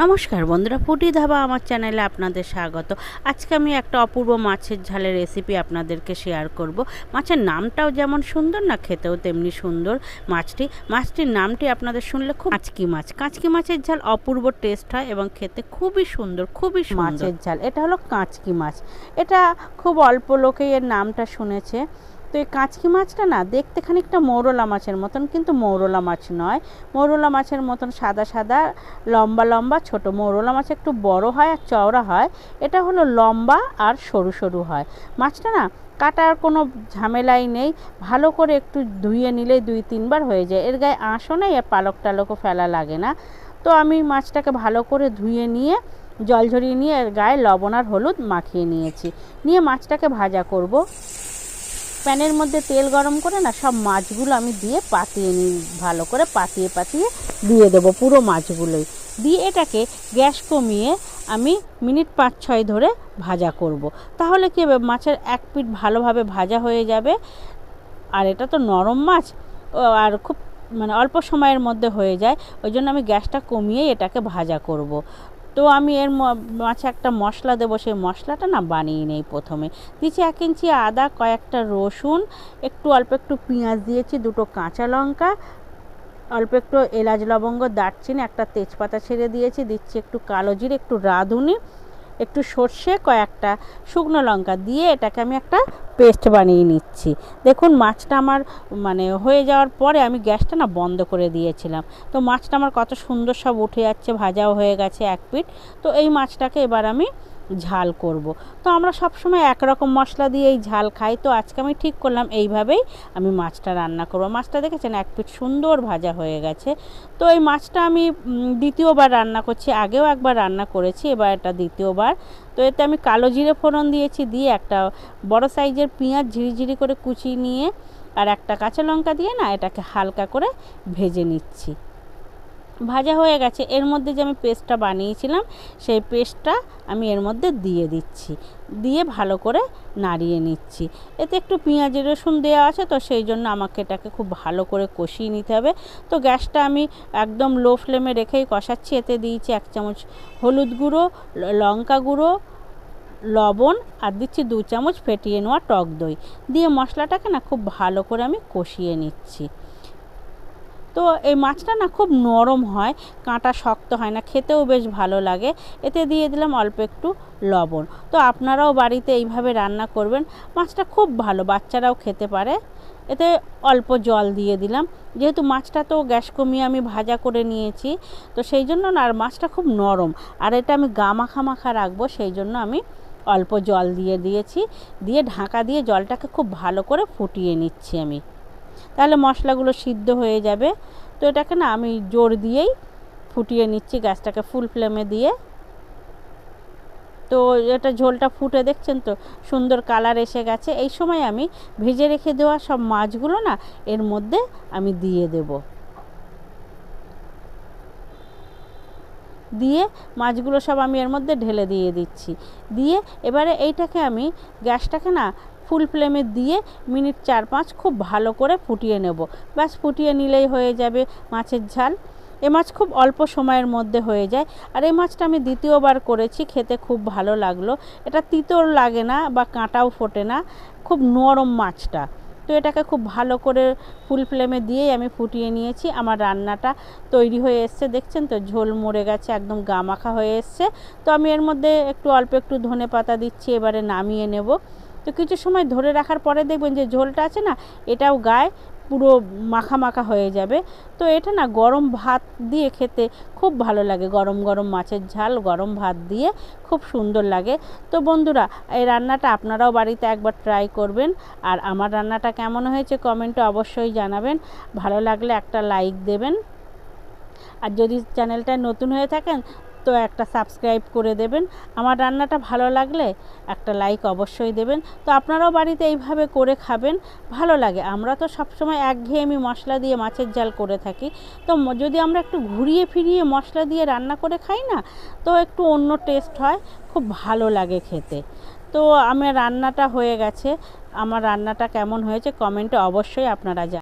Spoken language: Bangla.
নমস্কার বন্ধুরা, ফুটি ধাবা আমার চ্যানেলে আপনাদের স্বাগত। আজকে আমি একটা অপূর্ব মাছের ঝালের রেসিপি আপনাদেরকে শেয়ার করব। মাছের নামটাও যেমন সুন্দর, না খেতেও তেমনি সুন্দর। মাছটির নামটি আপনাদের শুনলে খুব কাঁচকি মাছের ঝাল অপূর্ব টেস্ট হয় এবং খেতে খুবই সুন্দর। মাছের ঝাল এটা হলো কাঁচকি মাছ। এটা খুব অল্প লোকেই এর নামটা শুনেছে। তো এই কাঁচকি মাছটা না দেখতে খানিকটা মৌরলা মাছের মতন, কিন্তু মৌরলা মাছ নয়। মৌরলা মাছের মতন সাদা সাদা লম্বা লম্বা ছোট। মৌরলা মাছ একটু বড় হয় আর চওড়া হয়, এটা হলো লম্বা আর সরু সরু হয়। মাছটা না কাটার কোনো ঝামেলাই নেই, ভালো করে একটু ধুয়ে নিলেই 2-3 বার হয়ে যায়। এর গায়ে আঁশও নেই আর পালক টালকও ফেলা লাগে না। তো আমি মাছটাকে ভালো করে ধুয়ে নিয়ে জল ঝরিয়ে নিয়ে এর গায়ে লবণ আর হলুদ মাখিয়ে নিয়ে মাছটাকে ভাজা করব। প্যানের মধ্যে তেল গরম করে না সব মাছগুলো আমি দিয়ে পাতিয়ে নিই, ভালো করে পাতিয়ে দিয়ে দেবো পুরো মাছগুলোই। দিয়ে এটাকে গ্যাস কমিয়ে আমি মিনিট 5-6 ধরে ভাজা করব। তাহলে কী হবে, মাছের এক পিঠ ভালোভাবে ভাজা হয়ে যাবে। আর এটা তো নরম মাছ, আর খুব অল্প সময়ের মধ্যে হয়ে যায়। ওই জন্য আমি গ্যাসটা কমিয়ে এটাকে ভাজা করব। তো আমি এর মাছে একটা মশলা দেবো, সেই মশলাটা না বানিয়ে নেই। প্রথমে দিয়েছি 1 ইঞ্চি আদা, কয়েকটা রসুন, অল্প একটু পেঁয়াজ দিয়েছি, 2টো কাঁচা লঙ্কা, অল্প একটু এলাচ লবঙ্গ দারচিনি, একটা তেজপাতা ছেড়ে দিয়েছি, দিচ্ছি একটু কালো জিরে, একটু রাঁধুনি, একটু সর্ষে, কয়েকটা শুকনো লঙ্কা দিয়ে এটাকে আমি একটা পেস্ট বানিয়ে নিচ্ছি। দেখুন মাছটা আমার হয়ে যাওয়ার পরে আমি গ্যাসটা না বন্ধ করে দিয়েছিলাম। তো মাছটা আমার কত সুন্দর সব উঠে যাচ্ছে, ভাজাও হয়ে গেছে এক পিঠ। তো এই মাছটাকে এবার আমি ঝাল করব। তো আমরা সব সময় একরকম মশলা দিয়ে এই ঝাল খাই, তো আজকে আমি ঠিক করলাম এইভাবেই আমি মাছটা রান্না করব। মাছটা দেখেছেন এক পিঠ সুন্দর ভাজা হয়ে গেছে। তো এই মাছটা আমি দ্বিতীয়বার রান্না করছি, আগেও একবার রান্না করেছি, এবার এটা দ্বিতীয়বার। তো এতে আমি কালো জিরে ফোড়ন দিয়েছি, দিয়ে একটা বড় সাইজের পেঁয়াজ ঝিরিঝিরি করে কুচিয়ে নিয়ে আর একটা কাঁচা লঙ্কা দিয়ে না এটাকে হালকা করে ভেজে নিচ্ছি। ভাজা হয়ে গেছে। এর মধ্যে যে আমি পেস্টটা বানিয়েছিলাম সেই পেস্টটা আমি এর মধ্যে দিয়ে দিচ্ছি, দিয়ে ভালো করে নাড়িয়ে নিচ্ছি। এতে একটু পেঁয়াজ রসুন দেওয়া আছে, তো সেই জন্য আমাকে এটাকে খুব ভালো করে কষিয়ে নিতে হবে। তো গ্যাসটা আমি একদম লো ফ্লেমে রেখেই কষাচ্ছি। এতে দিয়েছি 1 চামচ হলুদ গুঁড়ো, লঙ্কা গুঁড়ো, লবণ, আর দিচ্ছি 2 চামচ ফেটিয়ে নেওয়া টক দই, দিয়ে মশলাটাকে না খুব ভালো করে আমি কষিয়ে নিচ্ছি। তো এই মাছটা না খুব নরম হয়, কাঁটা শক্ত হয় না, খেতেও বেশ ভালো লাগে। এতে দিয়ে দিলাম অল্প একটু লবণ। তো আপনারাও বাড়িতে এইভাবে রান্না করবেন, মাছটা খুব ভালো, বাচ্চারাও খেতে পারে। এতে অল্প জল দিয়ে দিলাম, যেহেতু মাছটা তো গ্যাস কমিয়ে আমি ভাজা করে নিয়েছি, তো সেই জন্য না আর মাছটা খুব নরম, আর এটা আমি গা মাখা মাখা রাখবো, সেই জন্য আমি অল্প জল দিয়ে দিয়েছি। দিয়ে ঢাকা দিয়ে জলটাকে খুব ভালো করে ফুটিয়ে নিচ্ছি আমি, তাহলে মশলাগুলো সিদ্ধ হয়ে যাবে। তো এটাকে না আমি জোর দিয়েই ফুটিয়ে নিচ্ছি, গ্যাসটাকে ফুল ফ্লেমে দিয়ে। তো এটা ঝোলটা ফুটে দেখছেন তো সুন্দর কালার এসে গেছে। এই সময় আমি ভেজে রেখে দেওয়া সব মাছগুলো না এর মধ্যে আমি দিয়ে দেব। দিয়ে মাছগুলো সব আমি এর মধ্যে ঢেলে দিয়ে দিচ্ছি। দিয়ে এবারে এইটাকে আমি গ্যাসটাকে না ফুল ফ্লেমে দিয়ে মিনিট 4-5 খুব ভালো করে ফুটিয়ে নেব। ব্যাস ফুটিয়ে নিলেই হয়ে যাবে মাছের ঝাল। এ মাছ খুব অল্প সময়ের মধ্যে হয়ে যায়। আর এই মাছটা আমি দ্বিতীয়বার করেছি, খেতে খুব ভালো লাগলো। এটা তিতো লাগে না বা কাঁটাও ফোটে না, খুব নরম মাছটা। তো এটাকে খুব ভালো করে ফুল ফ্লেমে দিয়েই আমি ফুটিয়ে নিয়েছি। আমার রান্নাটা তৈরি হয়ে এসছে, দেখছেন তো ঝোল মরে গেছে, একদম গা মাখা হয়ে এসছে। তো আমি এর মধ্যে অল্প একটু ধনে পাতা দিচ্ছি, এবারে নামিয়ে নেব। তো কিছু সময় ধরে রাখার পরে দেখবেন যে ঝোলটা আছে না এটাও গায়ে পুরো মাখা মাখা হয়ে যাবে। তো এটা না গরম ভাত দিয়ে খেতে খুব ভালো লাগে, গরম গরম মাছের ঝাল গরম ভাত দিয়ে খুব সুন্দর লাগে। তো বন্ধুরা, এই রান্নাটা আপনারাও বাড়িতে একবার ট্রাই করবেন। আর আমার রান্নাটা কেমন হয়েছে কমেন্টে অবশ্যই জানাবেন। ভালো লাগলে একটা লাইক দেবেন, আর যদি চ্যানেলটা নতুন হয়ে থাকেন তো একটা সাবস্ক্রাইব করে দেবেন। আমার রান্নাটা ভালো লাগলে একটা লাইক অবশ্যই দেবেন। তো আপনারাও বাড়িতে এইভাবে করে খাবেন, ভালো লাগে। আমরা তো সবসময় একঘেয়েমি মশলা দিয়ে মাছের ঝাল করে থাকি, তো যদি আমরা একটু ঘুরিয়ে ফিরিয়ে মশলা দিয়ে রান্না করে খাই না, তো একটু অন্য টেস্ট হয়, খুব ভালো লাগে খেতে। তো আমার রান্নাটা হয়ে গেছে। আমার রান্নাটা কেমন হয়েছে কমেন্টে অবশ্যই আপনারা জানাবেন।